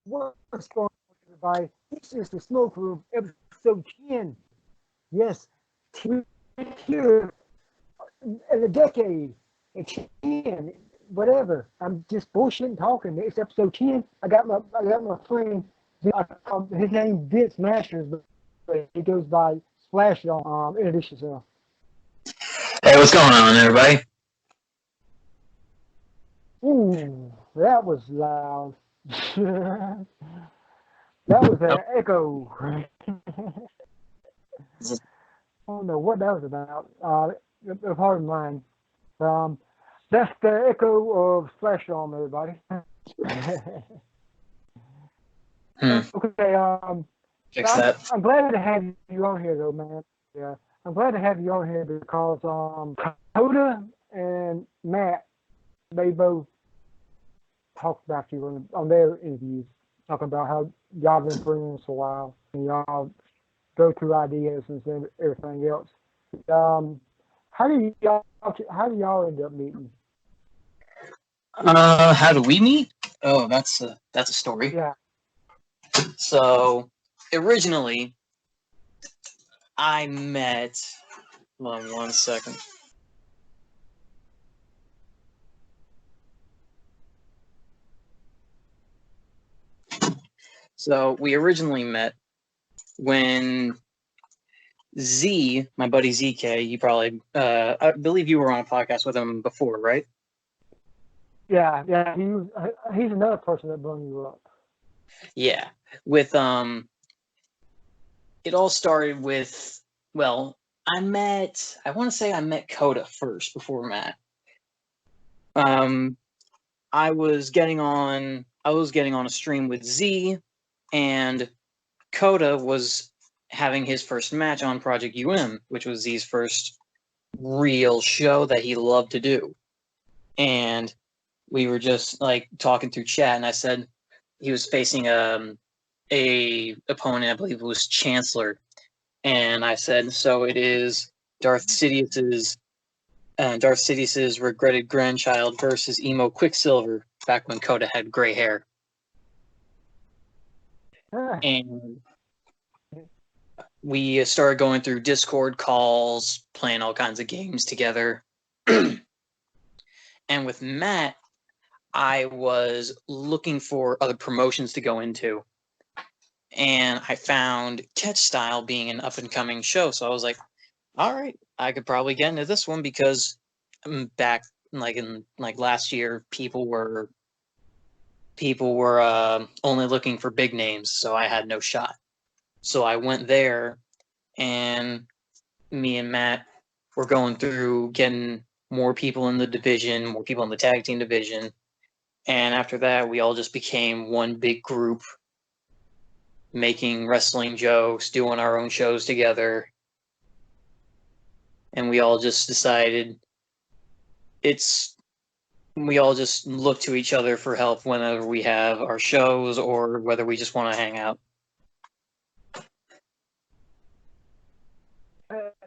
What's going on, everybody? This is the Smoke Room, episode 10. Yes, 10 here in a decade. It's 10, whatever. I'm just bullshitting talking. It's episode 10. I got my friend. His name Vince Masters, but he goes by Splash on. Introduce yourself. Hey, what's going on, everybody? Ooh, that was loud. That was an echo. I don't know what that was about. Pardon mine. That's the echo of Splash on, everybody. Okay. Fix that. I'm glad to have you on here, though, man. Yeah, I'm glad to have you on here because Coda and Matt, they both talked about you on their interviews, talking about how y'all been friends for a while and y'all go through ideas and everything else. How do y'all end up meeting? How do we meet? Oh, that's a story. Yeah. So originally, I met. Hold on 1 second. So we originally met when Z, my buddy ZK, you probably, I believe you were on a podcast with him before, right? Yeah. He's another person that brought you up. Yeah. With, it all started with, well, I want to say I met Coda first before Matt. I was getting on a stream with Z, and Coda was having his first match on Project UM, which was Z's first real show that he loved to do. And we were just like talking through chat, and I said he was facing a opponent, I believe it was Chancellor, and I said, so it is Darth Sidious's regretted grandchild versus Emo Quicksilver back when Coda had gray hair. And we started going through Discord calls, playing all kinds of games together. And with Matt, I was looking for other promotions to go into. And I found Catch Style being an up-and-coming show. So I was like, all right, I could probably get into this one because back in last year, people were only looking for big names, so I had no shot. So I went there, and me and Matt were going through getting more people in the division, more people in the tag team division. And after that, we all just became one big group, making wrestling jokes, doing our own shows together. And we all just decided we all just look to each other for help whenever we have our shows or whether we just want to hang out.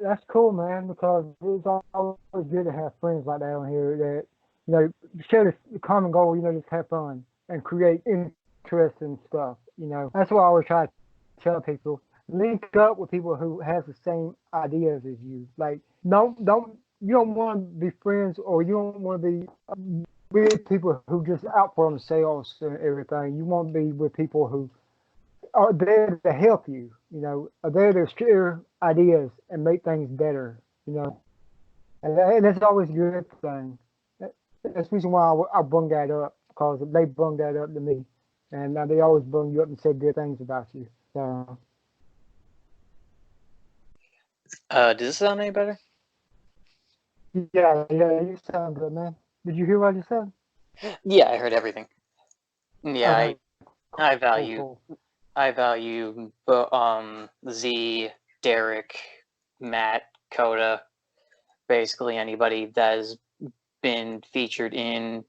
That's cool, man, because it's always good to have friends like that on here that, share the common goal, just have fun and create interesting stuff, That's what I always try to tell people. Link up with people who have the same ideas as you. Like, you don't want to be friends, or you don't want to be with people who just out for themselves and everything. You want to be with people who are there to help you, are there to share ideas and make things better, and that's always a good thing. That's the reason why I brung that up, because they brung that up to me, and they always bring you up and say good things about you. So, does this sound any better? Yeah, you sound good, man. Did you hear what you said? Yeah, I heard everything. Yeah, Okay. I value Cool. I value Z, Derek, Matt, Coda, basically anybody that has been featured in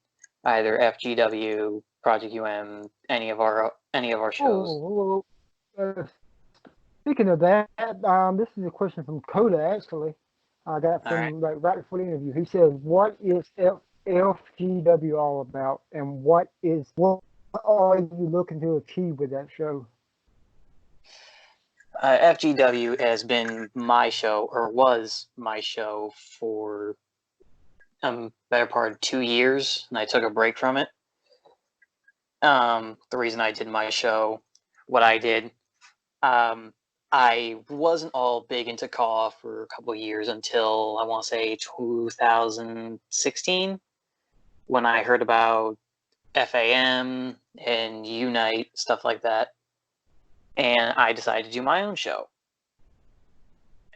either FGW, Project UM, any of our shows. Oh, speaking of that, this is a question from Coda, actually. I got from right before the interview. He says, "What is FGW all about, and what are you looking to achieve with that show? FGW has been my show, or was my show, for better part of 2 years, and I took a break from it. The reason I did my show, what I did, I wasn't all big into CAW for a couple of years until I want to say 2016, when I heard about FAM and Unite, stuff like that, and I decided to do my own show.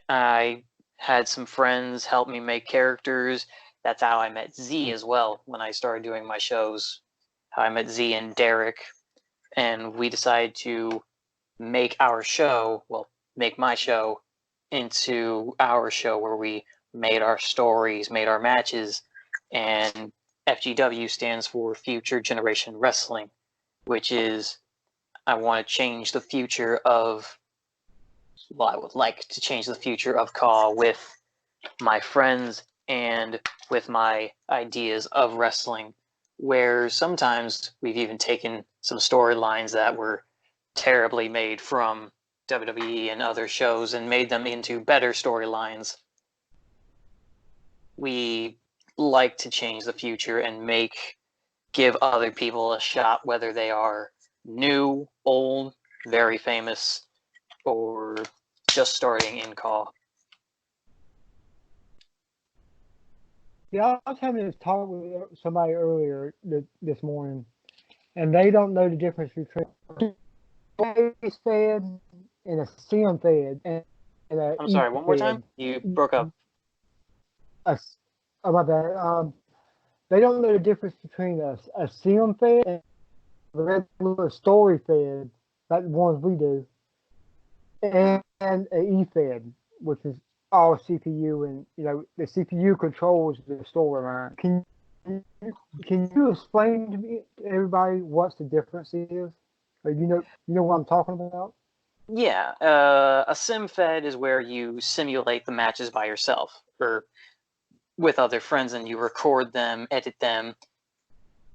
I had some friends help me make characters. That's how I met Z as well when I started doing my shows. How I met Z and Derek, and we decided to make our show, well, make my show into our show where we made our stories, made our matches, and FGW stands for Future Generation Wrestling, which is I want to change the future of, well, I would like to change the future of CAW with my friends and with my ideas of wrestling, where sometimes we've even taken some storylines that were terribly made from WWE and other shows and made them into better storylines. We like to change the future and give other people a shot, whether they are new, old, very famous, or just starting in CAW. Yeah, I was having this talk with somebody earlier this morning, and they don't know the difference between a base fed and a sim fed and a I'm E sorry, one more time? fed. You broke up. Oh my bad. They don't know the difference between a sim fed and a regular story fed, like the ones we do, and a E fed, which is all CPU, and the CPU controls the storyline. Can you explain to me, to everybody, what's the difference is? Or you know what I'm talking about? Yeah, a sim fed is where you simulate the matches by yourself or with other friends and you record them, edit them.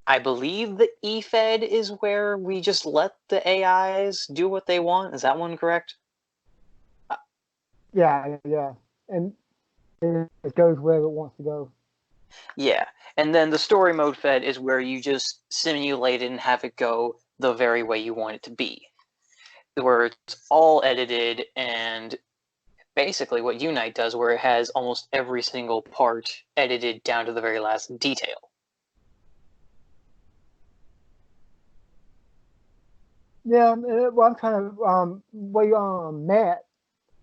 I believe the efed is where we just let the AIs do what they want. Is that one correct? Yeah, and it goes wherever it wants to go. Yeah, and then the story mode fed is where you just simulate it and have it go the very way you want it to be, where it's all edited and basically what Unite does, where it has almost every single part edited down to the very last detail. Yeah, well, I'm trying to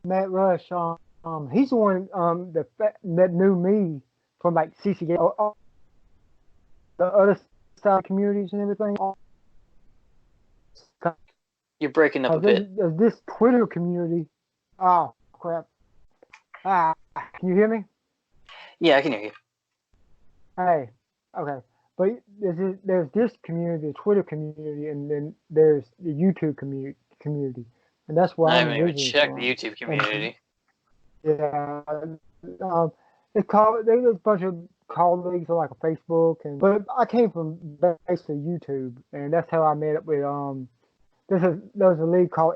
Matt Rush, he's the one that knew me from like CCA, the other side communities and everything. You're breaking up a bit. There's this Twitter community. Oh crap! Can you hear me? Yeah, I can hear you. Hey, okay. But there's this community, the Twitter community, and then there's the YouTube community, and that's where I I'm haven't even originally checked the from. YouTube And community. yeah, there's a bunch of colleagues on like a Facebook, but I came from basically YouTube, and that's how I met up with there's a league called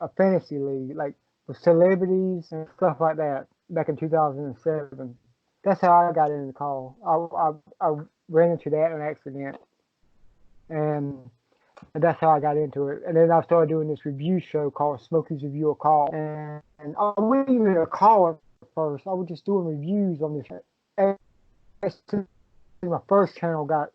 a fantasy league, like with celebrities and stuff like that, back in 2007. That's how I got into the call. I ran into that on accident, and that's how I got into it. And then I started doing this review show called Smokey's Review a Call. And I wasn't even a caller at first. I was just doing reviews on this. And my first channel got,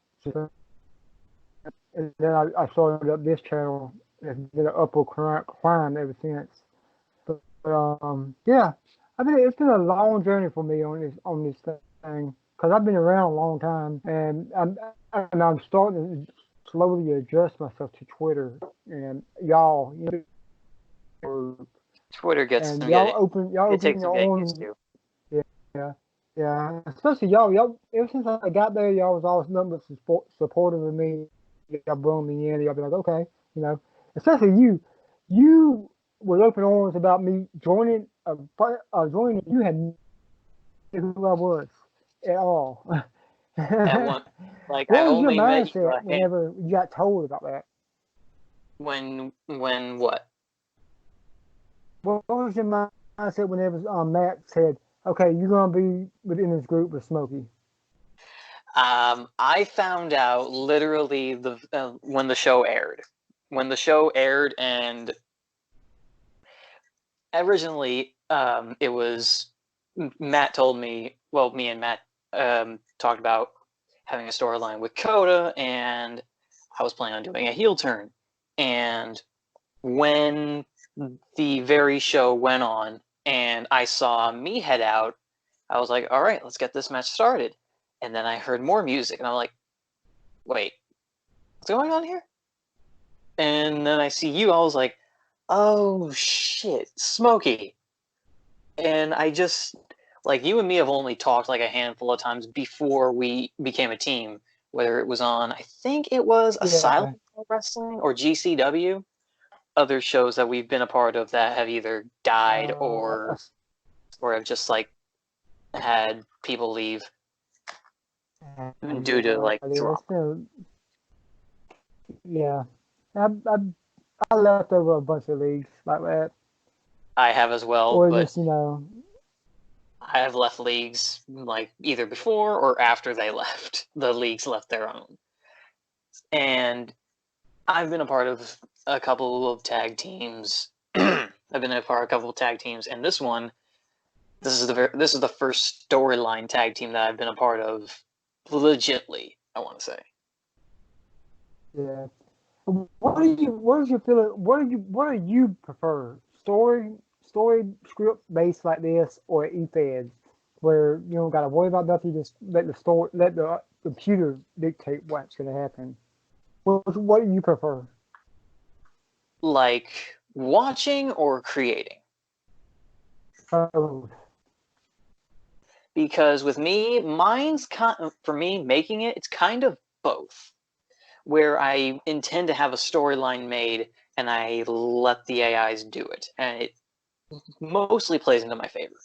and then I started up this channel. It's been an upward climb ever since. But yeah, it's been a long journey for me on this thing, because I've been around a long time, and I'm starting to slowly adjust myself to Twitter, and y'all, Twitter gets and some getting. y'all It open takes some your getting used own. to. Yeah, yeah, especially y'all ever since I got there, y'all was always nothing but supportive of me. Y'all brought me in. Y'all be like, okay, especially you with open arms about me joining. Joining. You had no idea who I was. at all. At one, like I What was your only met you mindset whenever you got told about that? when what? What was your mindset whenever Matt said, "Okay, you're gonna be within this group with Smokey"? I found out literally when the show aired. When the show aired, and originally, it was Matt told me. Well, me and Matt talked about having a storyline with Coda, and I was planning on doing a heel turn. And when the very show went on, and I saw me head out, I was like, "All right, let's get this match started." And then I heard more music, and I'm like, "Wait, what's going on here?" And then I see you. I was like, "Oh shit, Smokey!" And I just like you and me have only talked like a handful of times before we became a team. Whether it was on, I think it was Asylum Yeah. Wrestling or GCW. Other shows that we've been a part of that have either died Uh, or have just like had people leave due to yeah, like yeah, drama. it's been, yeah. I left over a bunch of leagues like that, I have as well, or but just you know, I have left leagues like either before or after they left. The leagues left their own. And I've been a part of a couple of tag teams. I've been a part of a couple of tag teams, and this is the first storyline tag team that I've been a part of legitly, I want to say. yeah. What is your feeling? What do you prefer? Story script based like this, or efeds, where you don't got to worry about nothing. You just let the computer dictate what's going to happen. What do you prefer? Like watching or creating. Oh, Because with me, for me making it, it's kind of both. Where I intend to have a storyline made and I let the AIs do it, and it mostly plays into my favor.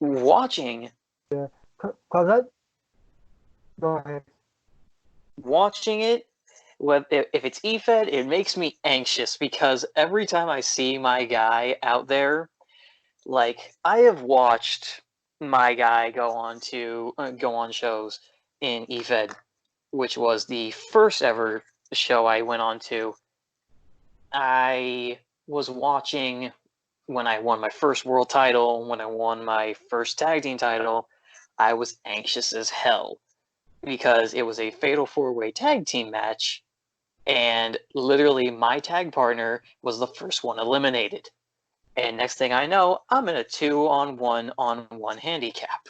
Watching cause that. Go ahead. watching it, if it's EFED, it makes me anxious because every time I see my guy out there, like I have watched my guy go on shows in EFED, which was the first ever show I went on to. I was watching when I won my first world title, when I won my first tag team title. I was anxious as hell because it was a fatal four-way tag team match, and literally my tag partner was the first one eliminated. And next thing I know, I'm in a 2-on-1 handicap.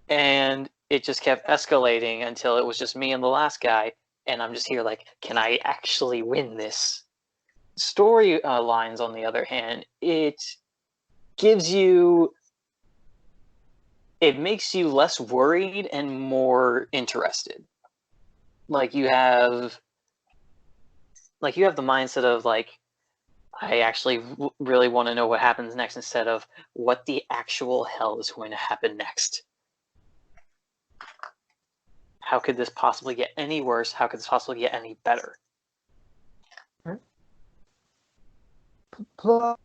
And it just kept escalating until it was just me and the last guy, and I'm just here like, can I actually win this? Story lines, on the other hand, gives you it makes you less worried and more interested. Like you have the mindset of like, I actually really want to know what happens next instead of what the actual hell is going to happen next. How could this possibly get any worse? How could this possibly get any better? Plus,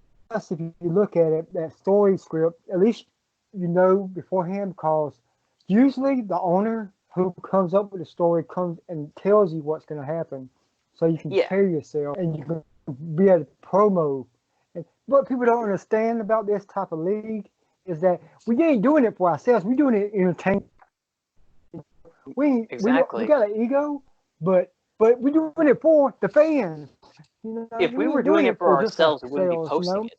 if you look at it, that story script, at least you know beforehand, because usually the owner who comes up with the story comes and tells you what's going to happen, so you can Yeah, prepare yourself and you can be able to promo. And what people don't understand about this type of league is that we ain't doing it for ourselves. We're doing it to entertain. We exactly. got an ego, but we're doing it for the fans. You know, If we we were ain't doing doing it it for for just ourselves, we wouldn't be ourselves. You posting know, it.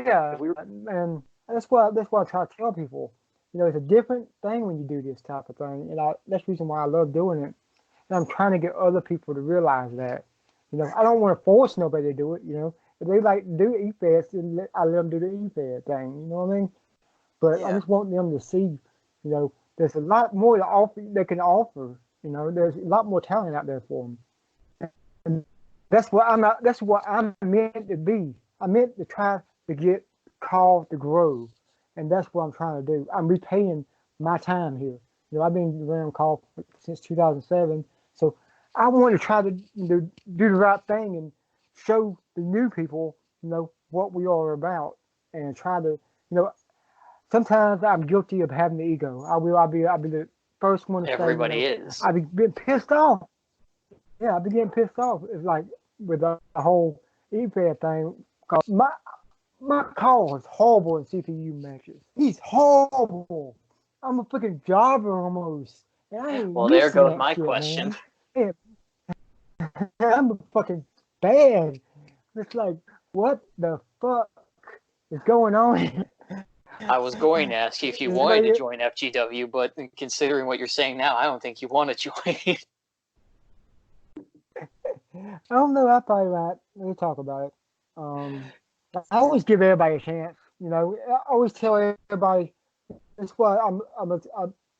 yeah, If we were, and that's why I try to tell people. You know, it's a different thing when you do this type of thing, and that's the reason why I love doing it. And I'm trying to get other people to realize that. You know, I don't want to force nobody to do it. You know, if they like to do EFES, then I let them do the EFES thing. You know what I mean? But I yeah, just want them to see, you know, there's a lot more to offer they can offer. You know, there's a lot more talent out there for them, and that's what I'm. That's what I'm meant to be. I meant to try to get called to grow, and that's what I'm trying to do. I'm repaying my time here. I've been around call since 2007, so I want to try to do the right thing and show the new people, what we are about, and try to, sometimes I'm guilty of having the ego. I'll be the first one to say, Everybody is. I've been getting pissed off. Yeah, I've been getting pissed off. It's like with the whole EFED thing. 'Cause my call is horrible in CPU matches. He's horrible. I'm a freaking jobber almost. And I ain't Well, there used to goes that my shit, question. man. I'm a fucking bad. It's like, what the fuck is going on? I was going to ask you if you wanted to join FGW, but considering what you're saying now, I don't think you want to join. I don't know. I probably right. We'll talk about it. I always give everybody a chance. I always tell everybody. That's why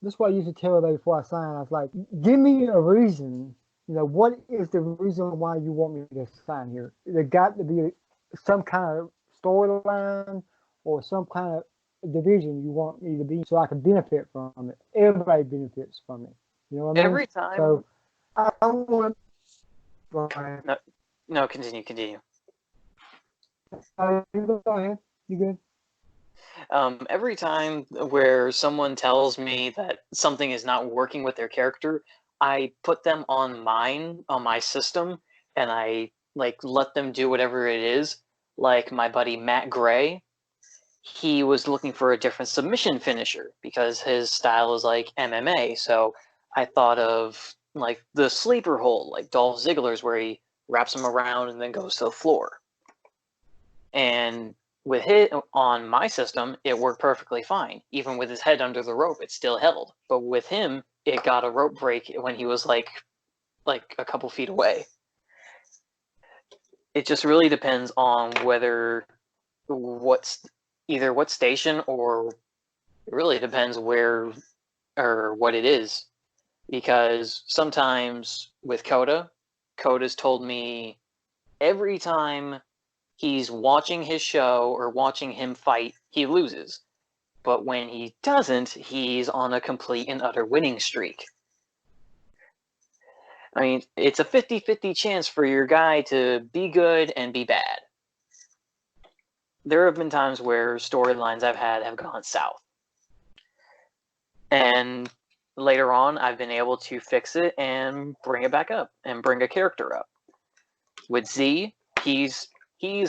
that's why I used to tell everybody before I sign. I was like, give me a reason. What is the reason why you want me to sign here? There got to be some kind of storyline or some kind of division you want me to be, so I can benefit from it. Everybody benefits from it. You know what I mean? Every time. So I don't want. No, continue. You go ahead. You good? Every time where someone tells me that something is not working with their character, I put them on my system, and I let them do whatever it is. Like my buddy Matt Gray, he was looking for a different submission finisher because his style is like MMA. So I thought of like the sleeper hold, like Dolph Ziggler's, where he wraps him around and then goes to the floor. And with it on my system, it worked perfectly fine. Even with his head under the rope, it still held. But with him, it got a rope break when he was like a couple feet away. It just really depends on either what station, or it really depends where or what it is. Because sometimes with Coda's told me every time he's watching his show or watching him fight, he loses. But when he doesn't, he's on a complete and utter winning streak. I mean, it's a 50-50 chance for your guy to be good and be bad. There have been times where storylines I've had have gone south. And later on, I've been able to fix it and bring it back up and bring a character up. With Z, he's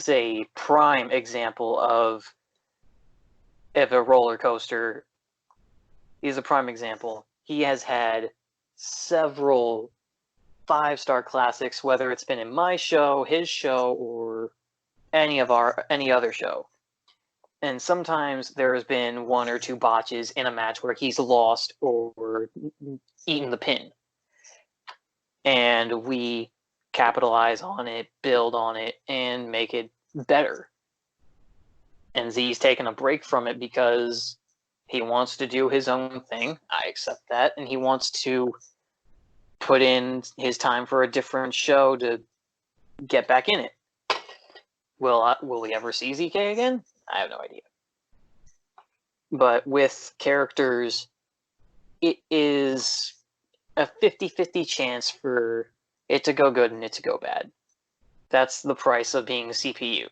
a prime example of a roller coaster. He's a prime example. He has had several 5-star classics, whether it's been in my show, his show, or any other show. And sometimes there has been 1 or 2 botches in a match where he's lost or eaten the pin. And we capitalize on it, build on it, and make it better. And Z's taken a break from it because he wants to do his own thing. I accept that. And he wants to put in his time for a different show to get back in it. Will we ever see ZK again? I have no idea. But with characters, it is a 50-50 chance for it to go good and it to go bad. That's the price of being a CPU.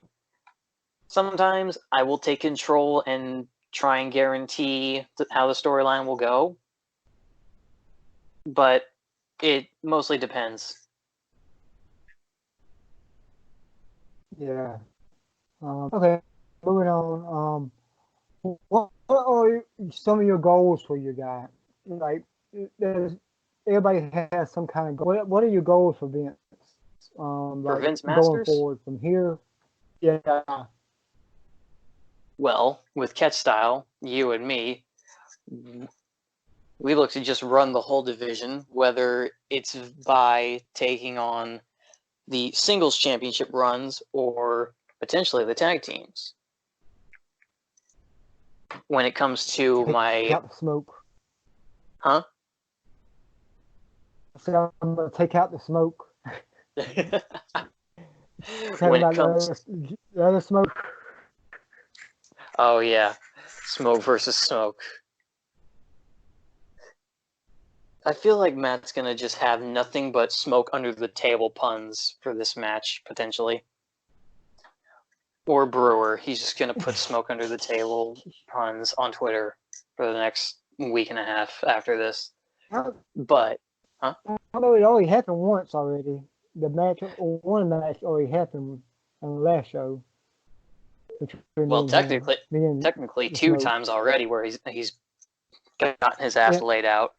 Sometimes I will take control and try and guarantee how the storyline will go, but it mostly depends. Yeah. Okay. Moving on. What are some of your goals for your guy? Like, everybody has some kind of goal. What are your goals for Vince? For Vince going Masters? forward from here. Yeah. Well, with Catch Style, you and me, we look to just run the whole division, whether it's by taking on the singles championship runs or potentially the tag teams. When it comes to Take out the smoke. Huh? I said I'm gonna take out the smoke. When it comes the other smoke. Oh yeah, smoke versus smoke. I feel like Matt's gonna just have nothing but smoke under the table puns for this match, potentially. Or Brewer. He's just gonna put smoke under the table puns on Twitter for the next week and a half after this. But, huh? Although it already happened once already. The match, or one match, already happened on the last show. Well, technically, the two smoke. times already where he's gotten his ass laid out.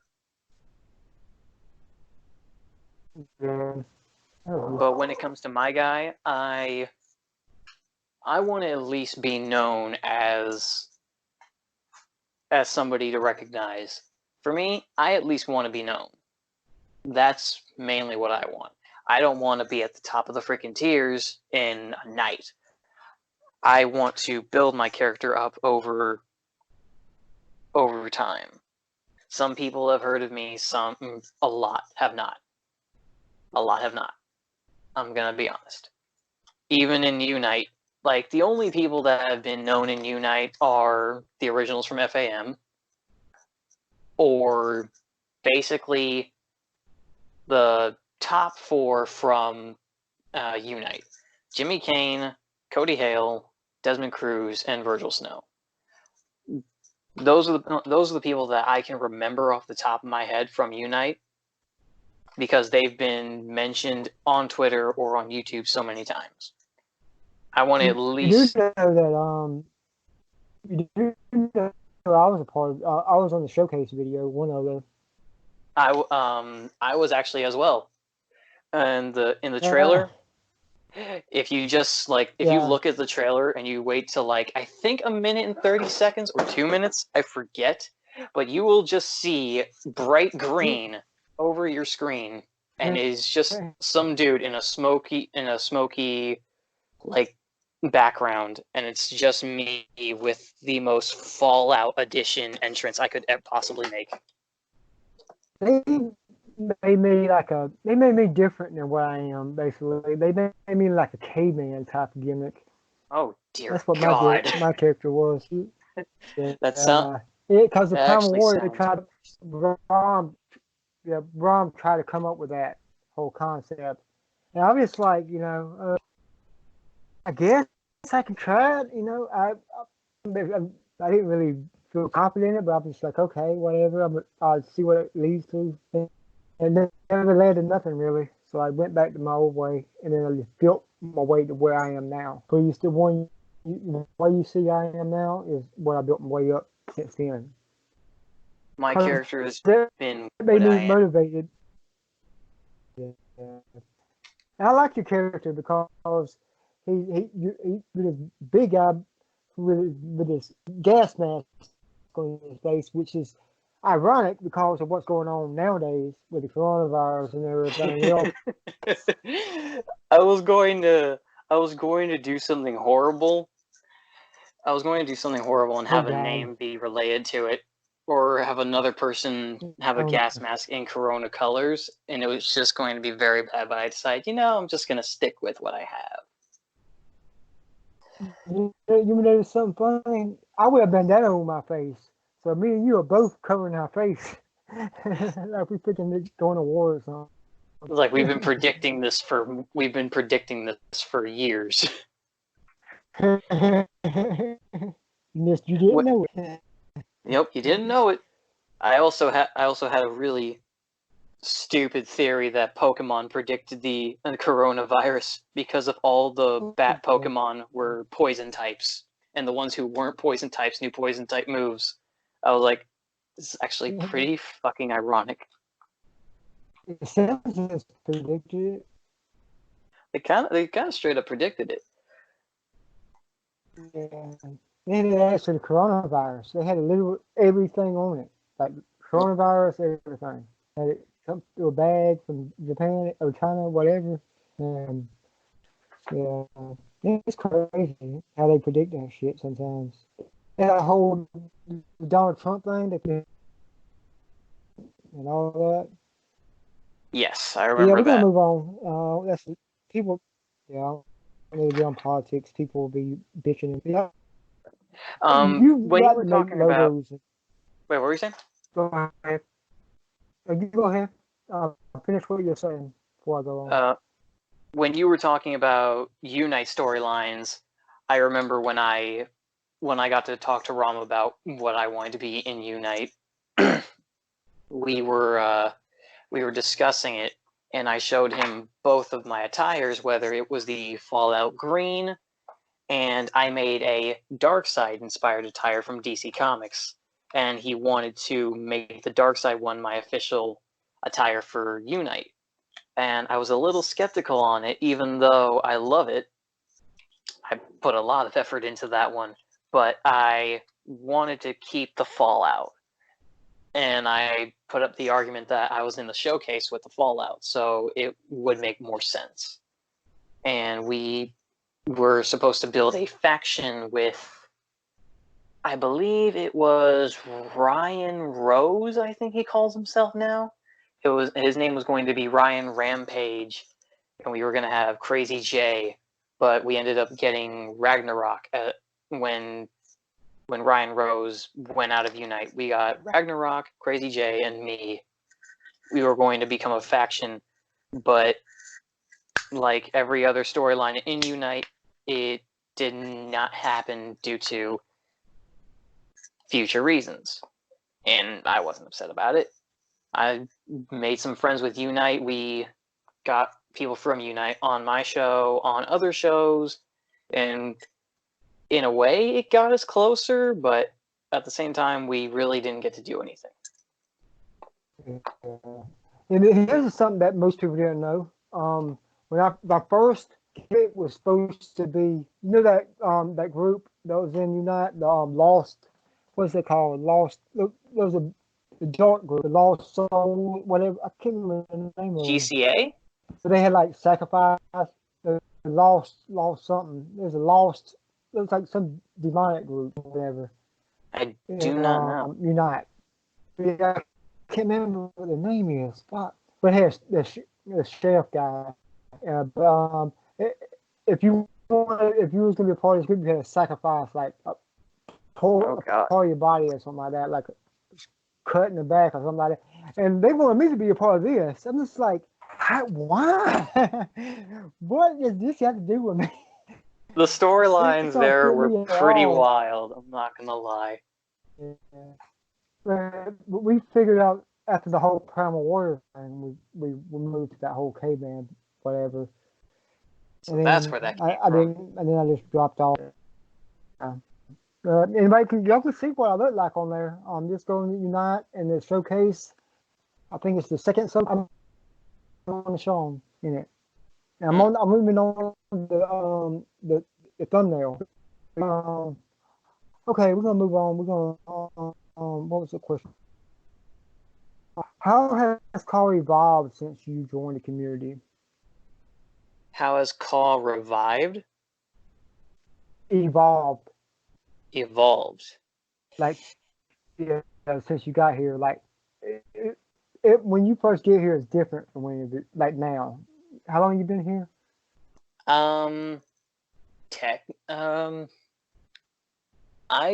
Yeah. But when it comes to my guy, I want to at least be known as somebody to recognize. For me, I at least want to be known. That's mainly what I want. I don't want to be at the top of the freaking tiers in a night. I want to build my character up over time. Some people have heard of me, a lot have not. A lot have not. I'm gonna be honest. Even in Unite, like the only people that have been known in Unite are the originals from FAM, or basically the top 4 from Unite: Jimmy Kane, Cody Hale, Desmond Cruz, and Virgil Snow. Those are the people that I can remember off the top of my head from Unite, because they've been mentioned on Twitter or on YouTube so many times. I want to at least. You do know that you do know I was a part of. I was on the showcase video. One of the. I was actually as well, and in the trailer. If you just you look at the trailer and you wait till I think a minute and 30 seconds or 2 minutes, I forget, but you will just see bright green over your screen, and it's just some dude in a smoky background, and it's just me with the most Fallout Edition entrance I could possibly make. They made me different than what I am. Basically, they made me like a caveman type of gimmick. Oh dear That's what God! my character was. Yeah, because the Primal Warrior, they tried Brahm tried to come up with that whole concept, and I was just like, I guess I can try it. I didn't really feel confident in it, but I was just like, okay, whatever. I'll see what it leads to. And then it never led to nothing really. So I went back to my old way, and then I just built my way to where I am now. So the way you see I am now is what I built my way up since then. My character has been made me motivated. Yeah. And I like your character because he's this big guy with this gas mask on his face, which is ironic because of what's going on nowadays with the coronavirus and everything else. I was going to do something horrible. I was going to do something horrible and have a name be related to it, or have another person have a gas mask in Corona colors, and it was just going to be very bad. But I decided, I'm just going to stick with what I have. You know something funny? I wear a bandana on my face, so me and you are both covering our face, like we freaking going to war or something. Like we've been predicting this for years. Missed you didn't know it. Yep, you didn't know it. I also had a really stupid theory that Pokemon predicted the coronavirus because of all the bat Pokemon were poison types, and the ones who weren't poison types knew poison type moves. I was like, this is actually pretty fucking ironic. It sounds just predicted it. They kind of straight up predicted it. Yeah. They had actually the coronavirus. They had everything on it, like coronavirus, everything. Had it come through a bag from Japan or China, whatever. And yeah, it's crazy how they predict that shit sometimes. That whole Donald Trump thing, and all that. Yes, I remember that. Yeah, we're gonna move on. That's people. Yeah, I need to be on politics. People will be bitching. Yeah, You When you like were to make talking about, logos. wait, what were you saying? Go ahead. You go ahead. Finish what you're saying before I go on. When you were talking about Unite storylines, I remember when I got to talk to Ram about what I wanted to be in Unite, we were discussing it, and I showed him both of my attires, whether it was the Fallout Green, and I made a Darkseid inspired attire from DC Comics, and he wanted to make the Darkseid one my official attire for Unite. And I was a little skeptical on it, even though I love it. I put a lot of effort into that one, but I wanted to keep the Fallout. And I put up the argument that I was in the showcase with the Fallout, so it would make more sense. And we were supposed to build a faction with, I believe it was Ryan Rose, I think he calls himself now. His name was going to be Ryan Rampage, and we were going to have Crazy J, but we ended up getting Ragnarok when Ryan Rose went out of Unite. We got Ragnarok, Crazy J, and me. We were going to become a faction, but like every other storyline in Unite, it did not happen due to future reasons. And I wasn't upset about it. I made some friends with Unite. We got people from Unite on my show, on other shows, and in a way it got us closer, but at the same time we really didn't get to do anything. And here's something that most people didn't know. When my first kit was supposed to be, you know that group that was in Unite, the Lost, what's it called? Lost. There was the dark group, the Lost Soul, whatever. I can't remember the name of it. GCA? So they had like sacrifice, the lost something. There's a lost. It was like some demonic group, or whatever. I do not know. Unite. Yeah, I can't remember what the name is. Fuck. But here's the sheriff guy. If you was gonna be a part of this group, you had to sacrifice like a part of your body or something like that, like a cut in the back or something like that. And they wanted me to be a part of this. I'm just like, why? What does this have to do with me? The storylines there were pretty wild. I'm not gonna lie. Yeah. But we figured out after the whole Primal Warrior thing, we moved to that whole caveman, whatever. So and that's where that came from. And then I just dropped off. Anybody y'all can see what I look like on there. I'm just going to Unite and the showcase. I think it's the second sub I'm on the show in it. And I'm moving on the thumbnail. Okay, we're gonna move on. We're gonna what was the question? How has Call evolved since you joined the community? How has Call revived? Evolved. Like, yeah, since you got here, like, when you first get here, it's different from when you like now. How long you been here? I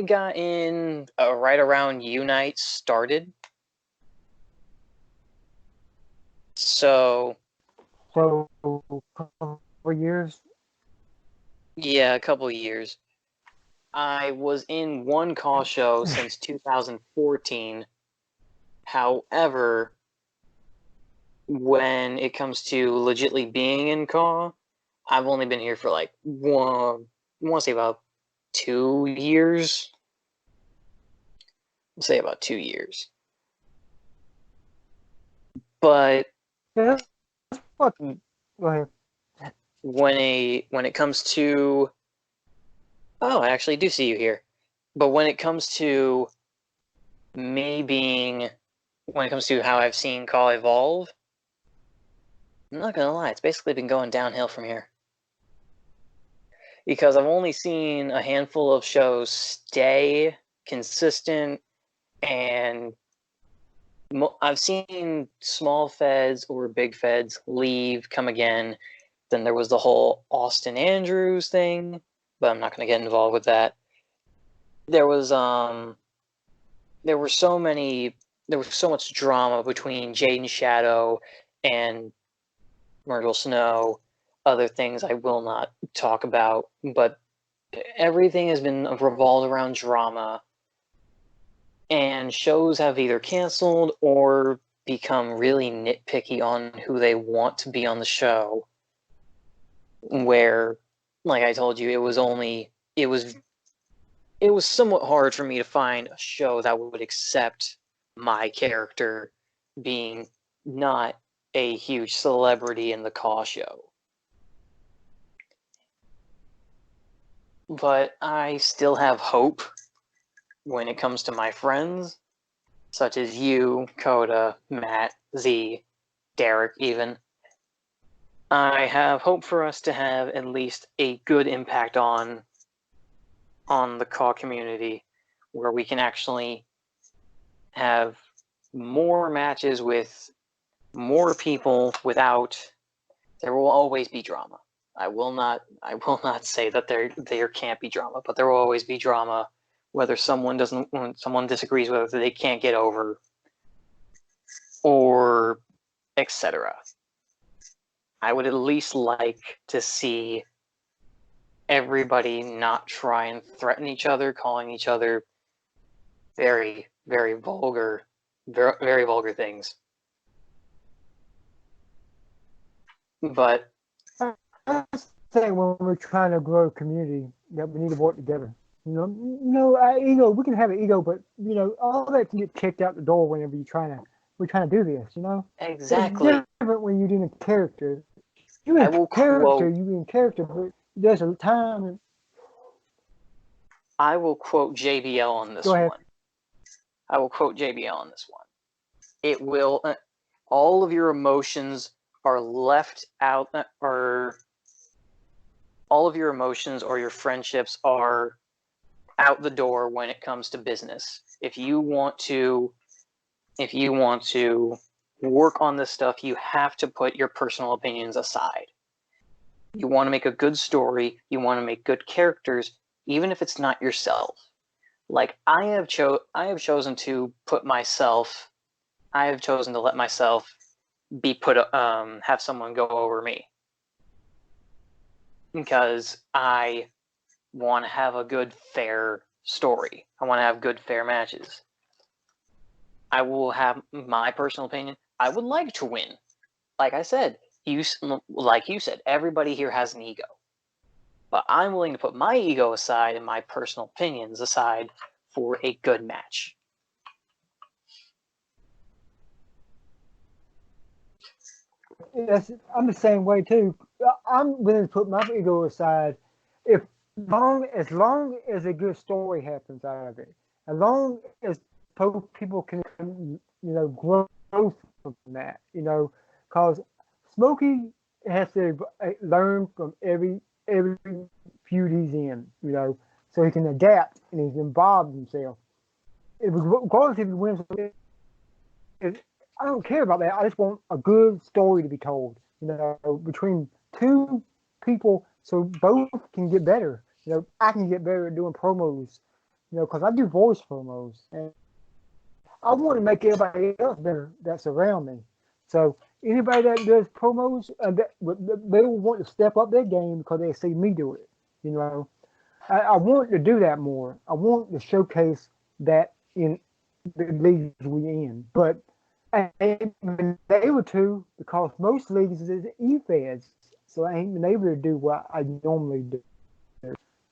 got in right around Unite started. So 4 years? Yeah, a couple of years. I was in one Call show since 2014. However, when it comes to legitly being in Call, I've only been here for like I want to say about 2 years. I'll say about 2 years. But yeah, go ahead. When it comes to I actually do see you here. But when it comes to when it comes to how I've seen Call evolve, I'm not gonna lie, it's basically been going downhill from here. Because I've only seen a handful of shows stay consistent, and I've seen small feds or big feds leave, come again. Then there was the whole Austin Andrews thing, but I'm not going to get involved with that. there was there were so much drama between Jade and Shadow and Myrtle Snow, other things I will not talk about, but everything has been revolved around drama, and shows have either canceled or become really nitpicky on who they want to be on the show, where, like I told you, it was somewhat hard for me to find a show that would accept my character being not a huge celebrity in the Caw show. But I still have hope when it comes to my friends, such as you, Coda, Matt, Z, Derek, even. I have hope for us to have at least a good impact on the Caw community, where we can actually have more matches with more people without. There will always be drama. I will not say that there can't be drama, but there will always be drama, whether someone disagrees, whether they can't get over, or etc. I would at least like to see everybody not try and threaten each other, calling each other very, very vulgar things. But I say when we're trying to grow a community that we need to work together. We can have an ego, but all that can get kicked out the door whenever we're trying to do this. exactly, It's different when you're doing a character. But there's a time. I will quote JBL on this Go ahead. one. I will quote JBL on this one. It will. All of your emotions are left out, or all of your emotions or your friendships are out the door when it comes to business. If you want to work on this stuff, you have to put your personal opinions aside. You want to make a good story, you want to make good characters, even if it's not yourself. Like I have chosen to let myself be have someone go over me, because I want to have a good, fair story. I want to have good, fair matches. I will have my personal opinion. I would like to win. Like I said, like you said, everybody here has an ego. But I'm willing to put my ego aside and my personal opinions aside for a good match. I'm the same way too. I'm willing to put my ego aside as long as a good story happens out of it. As long as people can grow from that. Because Smokey has to learn from every feud he's in. So he can adapt and he can involve himself. Regardless if he wins, I don't care about that. I just want a good story to be told, between two people, so both can get better. I can get better at doing promos, because I do voice promos, and I want to make everybody else better that's around me. So anybody that does promos, they will want to step up their game because they see me do it. I want to do that more. I want to showcase that in the leagues we in, but I ain't been able to because most leagues is efeds, so I ain't been able to do what I normally do.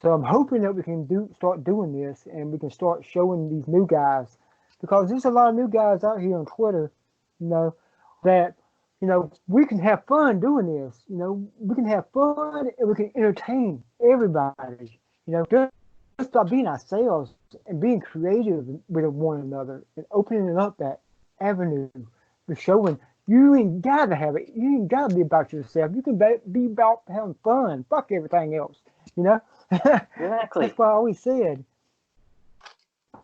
So I'm hoping that we can start doing this, and we can start showing these new guys, because there's a lot of new guys out here on Twitter, that we can have fun doing this. We can have fun and we can entertain everybody. Just by being ourselves and being creative with one another and opening up that avenue for showing you ain't gotta have it. You ain't gotta be about yourself. You can be about having fun. Fuck everything else. Exactly. That's what I always said.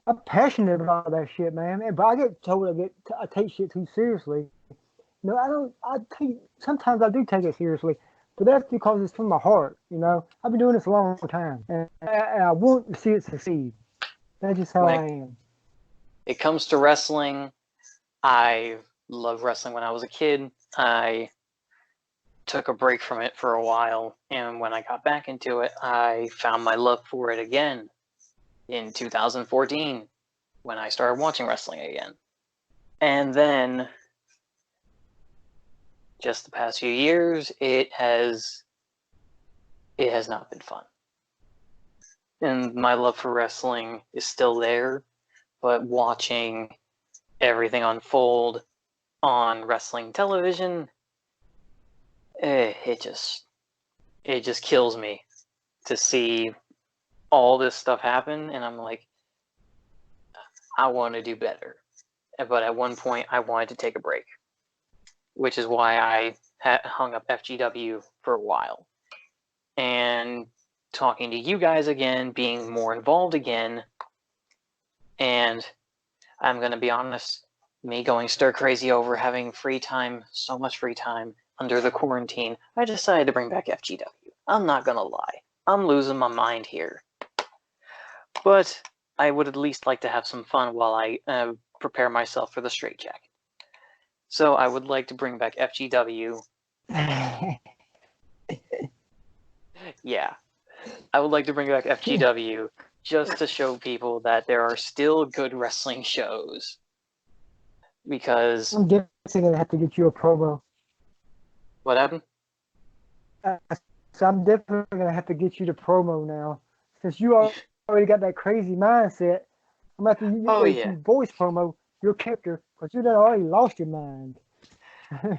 I'm passionate about that shit, man. But I get told I take shit too seriously. I don't. Sometimes I do take it seriously, but that's because it's from my heart. I've been doing this a long time, and I want to see it succeed. That's just how When I am. it comes to wrestling, I loved wrestling when I was a kid. I took a break from it for a while, and when I got back into it, I found my love for it again in 2014 when I started watching wrestling again. And then just the past few years, it has not been fun. And my love for wrestling is still there, but watching everything unfold on wrestling television, it just kills me to see all this stuff happen, and I'm like, I want to do better. But at one point, I wanted to take a break, which is why I hung up FGW for a while. And talking to you guys again, being more involved again, and I'm going to be honest, me going stir crazy over having free time, so much free time under the quarantine, I decided to bring back FGW. I'm not going to lie. I'm losing my mind here. But I would at least like to have some fun while I prepare myself for the straitjacket. So I would like to bring back FGW. Yeah. I would like to bring back FGW just to show people that there are still good wrestling shows. Because... I'm definitely gonna have to get you a promo. What happened? So I'm definitely gonna have to get you the promo now, since you already got that crazy mindset. I'm gonna have to get you voice promo your character, because you done already lost your mind.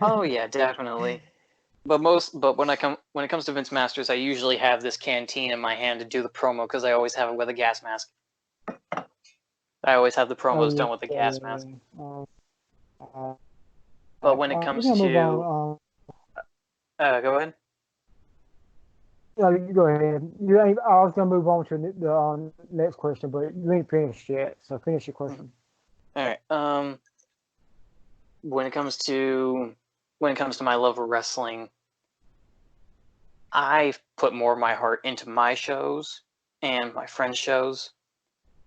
Oh yeah, definitely. But when it comes to Vince Masters, I usually have this canteen in my hand to do the promo because I always have it with a gas mask. I always have the promos done with a gas mask. But when it comes we're gonna move to on. go ahead. No, you go ahead. I was gonna move on to the next question, but you ain't finished yet. So finish your question. All right. When it comes to my love of wrestling, I've put more of my heart into my shows and my friends' shows,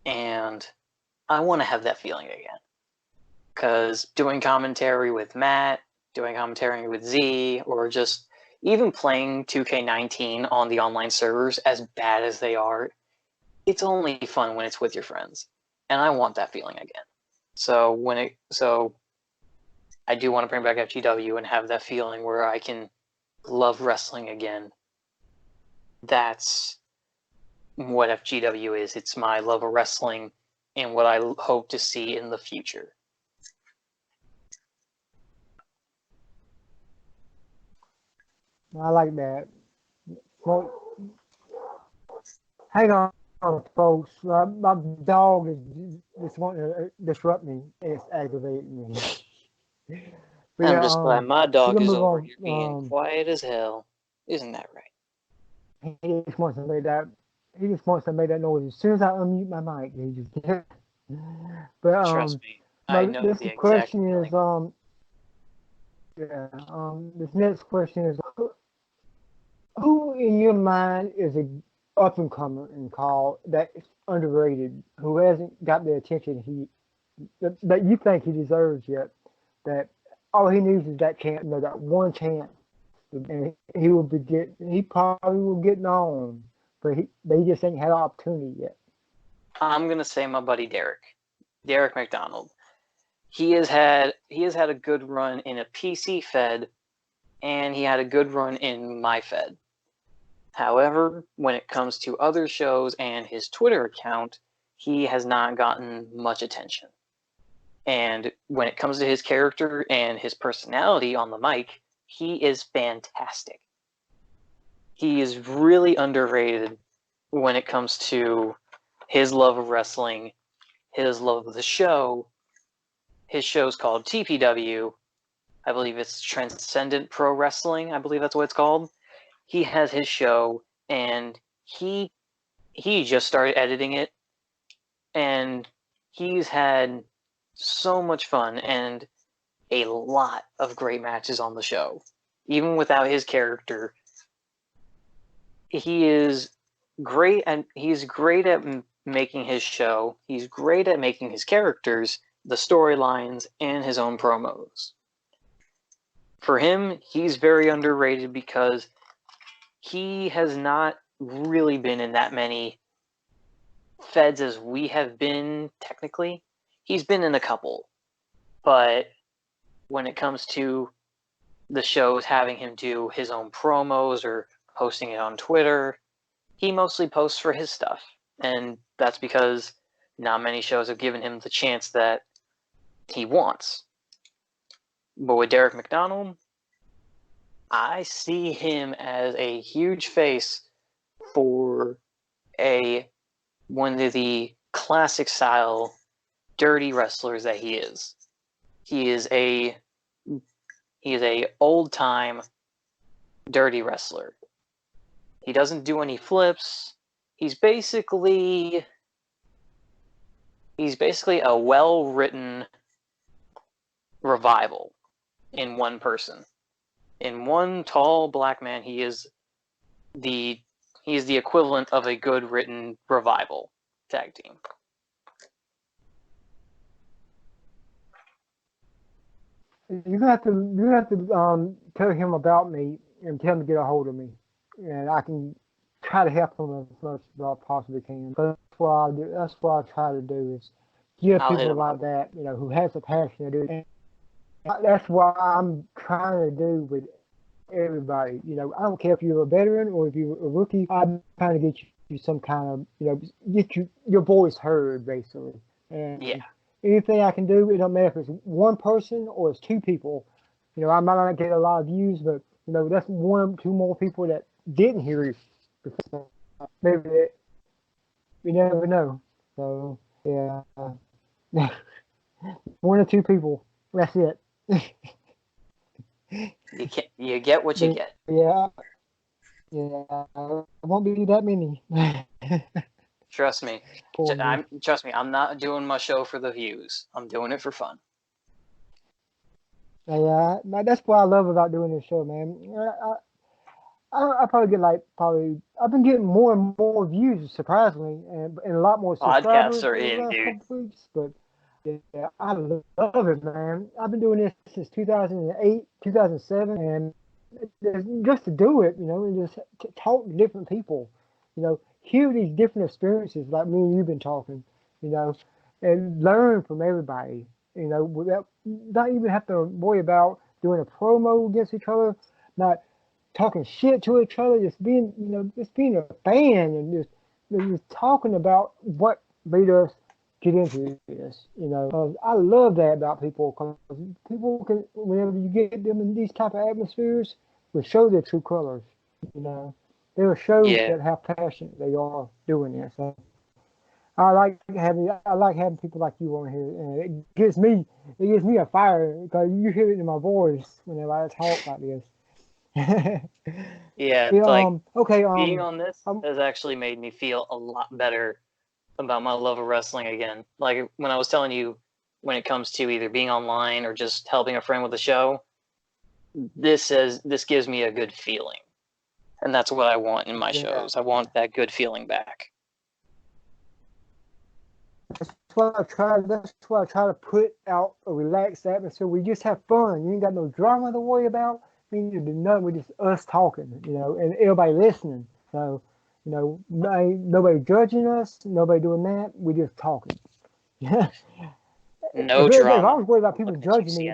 and I want to have that feeling again. Because doing commentary with Matt, doing commentary with Z, or just even playing 2K19 on the online servers, as bad as they are, it's only fun when it's with your friends. And I want that feeling again. So I do want to bring back FGW and have that feeling where I can love wrestling again. That's what FGW is. It's my love of wrestling and what I hope to see in the future. I like that. Well, hang on, folks. My dog is just wanting to disrupt me. It's aggravating me. But I'm just glad my dog is over on. here being quiet as hell. Isn't that right? He just wants to make that. He just wants to make that noise as soon as I unmute my mic. He just. But Trust me, I know this the exact question feeling. is this next question is who in your mind is a up and comer and call that is underrated, who hasn't got the attention that you think he deserves yet, that all he needs is that chance, that one chance, and he probably will get known, but he just ain't had an opportunity yet. I'm gonna say my buddy Derek McDonald. He has had a good run in a PC Fed, and he had a good run in my Fed. However, when it comes to other shows and his Twitter account, he has not gotten much attention. And when it comes to his character and his personality on the mic, he is fantastic. He is really underrated when it comes to his love of wrestling, his love of the show. His show's called TPW. I believe it's Transcendent Pro Wrestling. I believe that's what it's called. He has his show, and he just started editing it, and he's had so much fun and a lot of great matches on the show. Even without his character, he is great, and he's great at making his show. He's great at making his characters, the storylines, and his own promos. For him, he's very underrated because he has not really been in that many feds as we have been, technically. He's been in a couple. But when it comes to the shows having him do his own promos or posting it on Twitter, he mostly posts for his stuff. And that's because not many shows have given him the chance that he wants. But with Derek McDonald, I see him as a huge face for one of the classic style dirty wrestlers that he is. He is a old time dirty wrestler. He doesn't do any flips. He's basically a well-written Revival in one person. In one tall black man, he is the equivalent of a good written Revival tag team. You have to tell him about me and tell him to get a hold of me, and I can try to help him as much as I possibly can. That's what I do. That's what I try to do is give people like that, who has a passion to do it. And that's what I'm trying to do with everybody. I don't care if you're a veteran or if you're a rookie. I'm trying to get you some kind of, get your voice heard, basically. And yeah. Anything I can do, it don't matter if it's one person or it's two people. I might not get a lot of views, but that's one, two more people that didn't hear you before. Maybe you never know. So yeah, one or two people. That's it. You get what you get. Yeah, it won't be that many. Trust me. I'm not doing my show for the views. I'm doing it for fun. Yeah, that's what I love about doing this show, man. I probably get I've been getting more and more views, surprisingly, and a lot more subscribers Podcasts are in the last dude. couple weeks. But yeah, I love it, man. I've been doing this since 2008, 2007, and just to do it, and just to talk to different people, hear these different experiences like me and you've been talking, and learn from everybody, without not even have to worry about doing a promo against each other, not talking shit to each other, just being a fan and just talking about what made us get into this. I love that about people, because people can, whenever you get them in these type of atmospheres, will show their true colors. They will show that how passionate they are doing this. So I like having people like you on here, and it gives me a fire, because you hear it in my voice whenever I talk like this. Yeah, being on this has actually made me feel a lot better about my love of wrestling again. Like when I was telling you, when it comes to either being online or just helping a friend with a show, this gives me a good feeling, and that's what I want in my shows. I want that good feeling back. That's why I try to put out a relaxed atmosphere. We just have fun. You ain't got no drama to worry about. We need to do nothing. We just us talking, and everybody listening. So, nobody judging us. Nobody doing that. We just talking. Yeah. No drama. If I was worried about people judging me,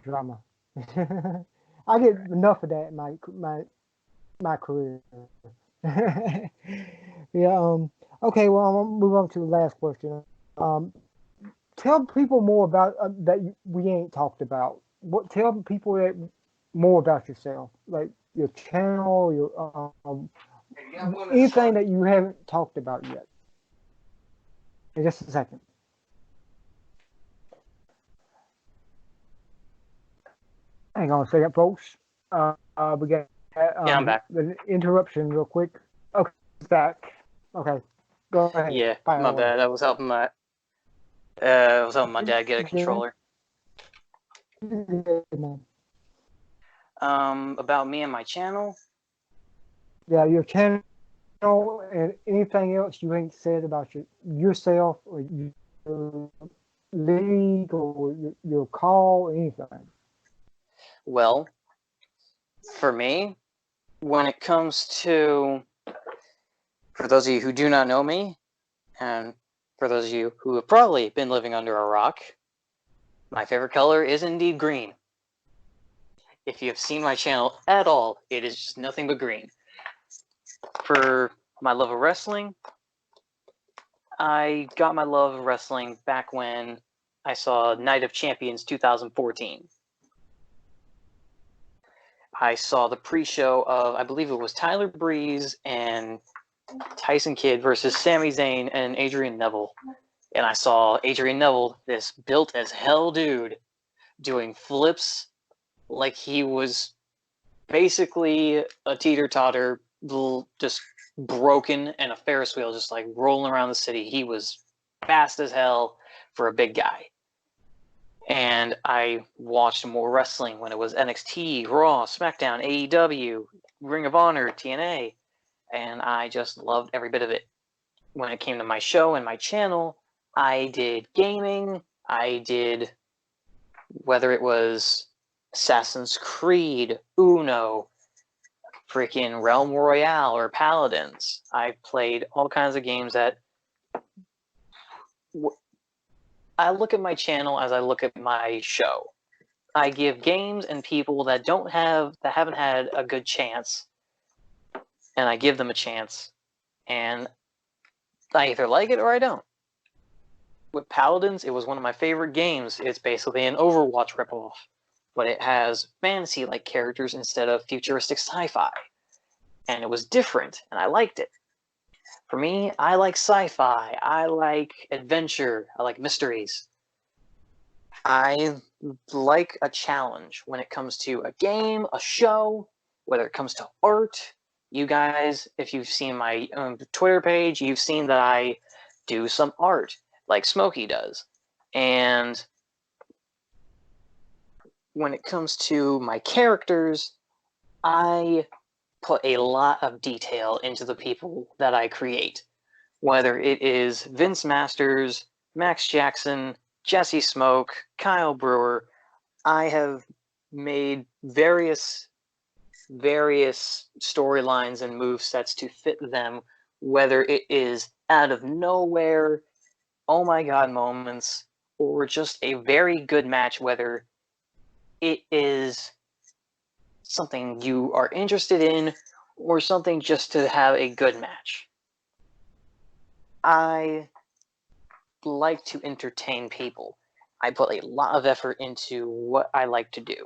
drama. I get enough of that in my career. Yeah. Okay. Well, I'm gonna move on to the last question. Tell people more about that we ain't talked about. Tell people more about yourself, like your channel, your anything that you haven't talked about yet. In just a second. Hang on a second, folks. We got I'm back. An interruption real quick. Okay, it's back. Okay, go ahead. Yeah, my bad. I was helping my dad get a controller. About me and my channel. Yeah, your channel and anything else you ain't said about yourself or your league or your call, or anything. Well, for me, when it comes to, for those of you who do not know me, and for those of you who have probably been living under a rock, my favorite color is indeed green. If you have seen my channel at all, it is just nothing but green. For my love of wrestling, I got my love of wrestling back when I saw Night of Champions 2014. I saw the pre-show of, I believe it was Tyler Breeze and Tyson Kidd versus Sami Zayn and Adrian Neville. And I saw Adrian Neville, this built as hell dude, doing flips like he was basically a teeter-totter, just broken, and a Ferris wheel just like rolling around the city. He was fast as hell for a big guy. And I watched more wrestling when it was NXT, Raw, SmackDown, AEW, Ring of Honor, TNA, and I just loved every bit of it. When it came to my show and my channel, I did gaming, I did, whether it was Assassin's Creed, Uno, freaking Realm Royale, or Paladins. I played all kinds of games that I look at my channel as I look at my show. I give games and people that haven't had a good chance, and I give them a chance, and I either like it or I don't. With Paladins, it was one of my favorite games. It's basically an Overwatch ripoff, but it has fantasy-like characters instead of futuristic sci-fi. And it was different, and I liked it. For me, I like sci-fi, I like adventure, I like mysteries. I like a challenge when it comes to a game, a show, whether it comes to art. You guys, if you've seen my Twitter page, you've seen that I do some art, like Smokey does. And when it comes to my characters, I put a lot of detail into the people that I create. Whether it is Vince Masters, Max Jackson, Jesse Smoke, Kyle Brewer, I have made various storylines and movesets to fit them, whether it is out of nowhere, oh my god moments, or just a very good match, whether it is something you are interested in or something just to have a good match. I like to entertain people. I put a lot of effort into what I like to do.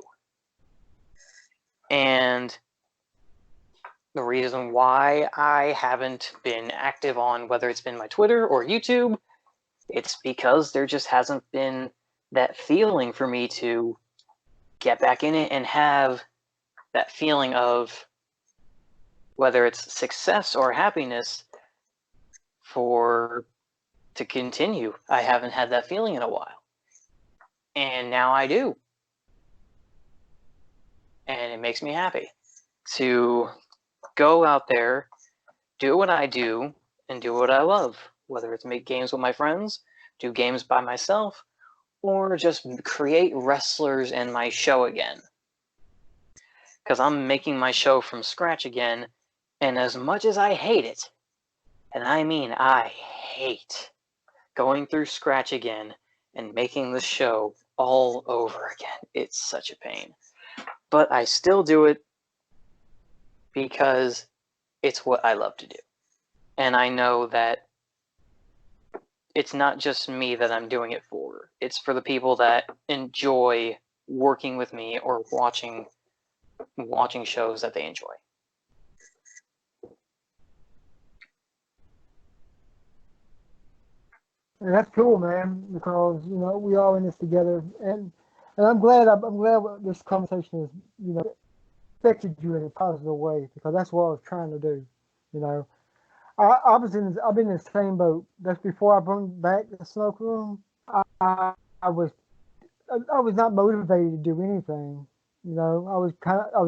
And the reason why I haven't been active on whether it's been my Twitter or YouTube, it's because there just hasn't been that feeling for me to get back in it and have that feeling of whether it's success or happiness to continue. I haven't had that feeling in a while. And now I do. And it makes me happy to go out there, do what I do, and do what I love. Whether it's make games with my friends, do games by myself, or just create wrestlers in my show again. Because I'm making my show from scratch again, and as much as I hate it, and I mean I hate going through scratch again and making the show all over again. It's such a pain. But I still do it because it's what I love to do. And I know that it's not just me that I'm doing it for. It's for the people that enjoy working with me or watching shows that they enjoy. And that's cool, man, because we all in this together, and I'm glad this conversation has affected you in a positive way, because that's what I was trying to do. You know, I've been in the same boat. That's before I brought back the smoke room. I was not motivated to do anything. I was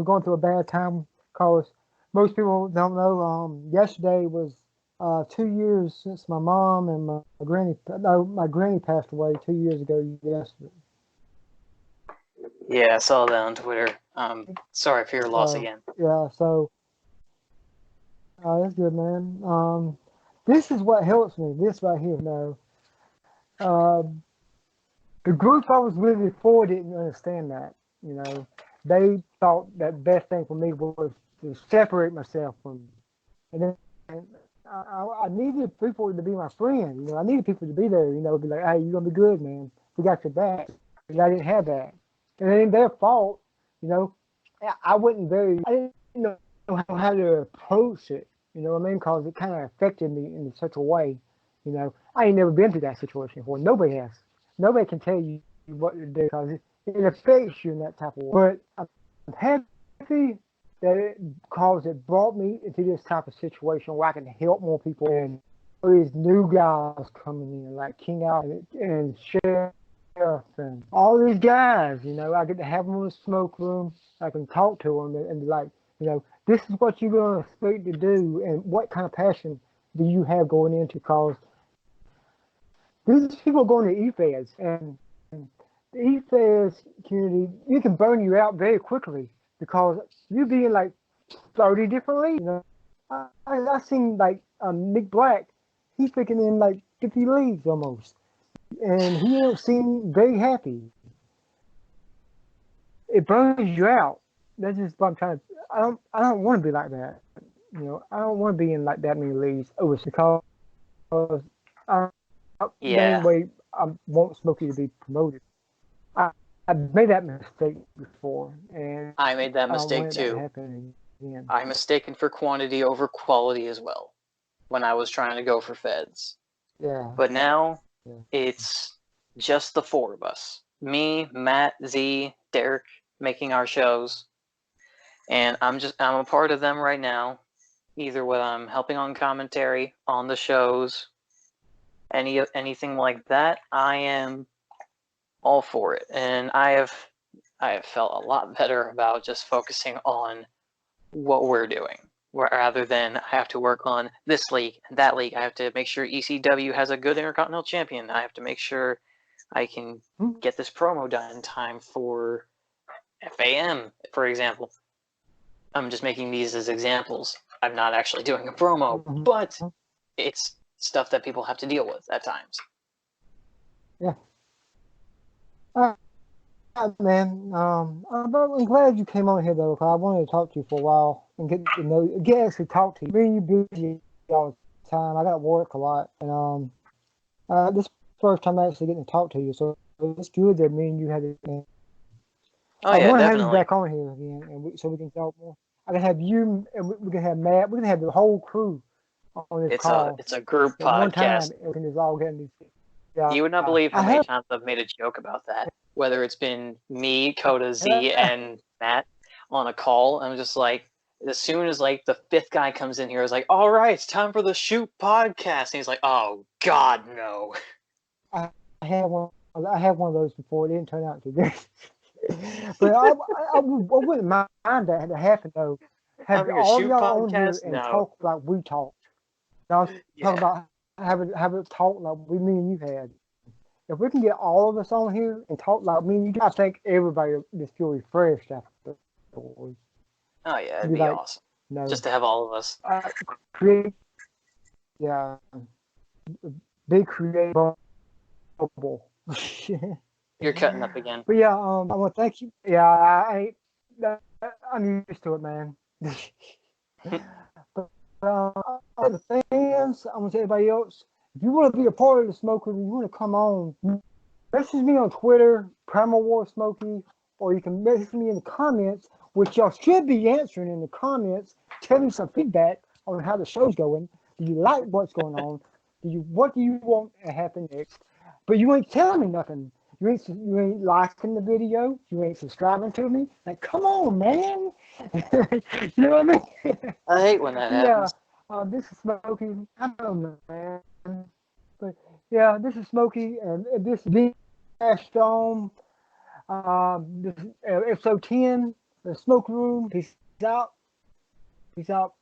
going through a bad time because most people don't know. Yesterday was 2 years since my mom and my granny. No, my granny passed away 2 years ago yesterday. Yeah, I saw that on Twitter. Sorry for your loss So again. yeah, so that's good, man. This is what helps me. This right here, no. Uh, the group I was with before didn't understand that. You know, they thought that best thing for me was to separate myself from, and then I needed people to be my friend. You know, I needed people to be there. You know, be like, hey, you're gonna be good, man. We got your back. And I didn't have that, and it ain't their fault. You know, I didn't know how to approach it. You know what I mean? Because it kind of affected me in such a way. You know, I ain't never been through that situation before. Nobody has. Nobody can tell you what to do because it affects you in that type of way. But I'm happy that it brought me into this type of situation where I can help more people and these new guys coming in like King Al and Sheriff and all these guys. You know, I get to have them in the smoke room. I can talk to them and be like, you know, this is what you're gonna expect to do, and what kind of passion do you have going into? Because these people are going to efeds, and the efeds community, you can burn you out very quickly because you be in like 30 different leagues. You know, I seen like Nick Black, he's freaking in like 50 leagues almost, and he don't seem very happy. It burns you out. That's just what I'm trying to. I don't want to be like that. You know, I don't want to be in like that many leagues. Oh, it's because I, the Yeah, main way I want Smokey to be promoted. I, I made that mistake before, and I made that I don't mistake want that to too. happen again. I mistaken for quantity over quality as well when I was trying to go for feds. Yeah, But now yeah. it's just the four of us. Me, Matt, Z, Derek making our shows. And I'm a part of them right now. Either when I'm helping on commentary on the shows, anything like that, I am all for it. And I have felt a lot better about just focusing on what we're doing, rather than I have to work on this league, that league. I have to make sure ECW has a good Intercontinental Champion. I have to make sure I can get this promo done in time for FAM, for example. I'm just making these as examples. I'm not actually doing a promo, Mm-hmm. but it's stuff that people have to deal with at times. Yeah. Man, I'm glad you came on here though, because I wanted to talk to you for a while and get to know you, get actually talk to you. Me and you busy all the time. I got to work a lot, and this first time actually getting to talk to you, so it's good that me and you had it. Oh I yeah, want to have you definitely. back on here again, and so we can talk more. I can have you, and we can have Matt. We can have the whole crew on this call It's a group at one time. podcast. We can just all get in these. Yeah, You would not believe how I many have. times I've made a joke about that. Whether it's been me, Coda, Z, and Matt on a call, I'm just like, as soon as like the fifth guy comes in here, I was like, all right, it's time for the shoot podcast. And he's like, oh God, no. I had one. I had one of those before. It didn't turn out too good. But I wouldn't mind that to happen though. Have Having a all of shoot y'all on here podcast? and No. talk like we talked. Now I was talking Yeah. about have it talk like me and you had. If we can get all of us on here and talk like me and you, I think everybody will just feel refreshed afterwards. Oh yeah, it'd Be be like, awesome. no, Just to have all of us. create, yeah, big creative bubble. You're cutting up again. But yeah, I want to thank you. Yeah, I'm used to it, man. But the fans, I'm gonna tell everybody else, if you want to be a part of the Smoker, you want to come on, message me on Twitter, Primal War Smokey, or you can message me in the comments, which y'all should be answering in the comments. Tell me some feedback on how the show's going. Do you like what's going on? What do you want to happen next? But you ain't telling me nothing. You ain't liking the video. You ain't subscribing to me. Like, come on, man. You know what I mean? I hate when that Yeah. happens. This is Smokey. I don't know, man. But yeah, this is Smokey, and this is the Storm. This episode 10, the Smoke Room. Peace out. Peace out.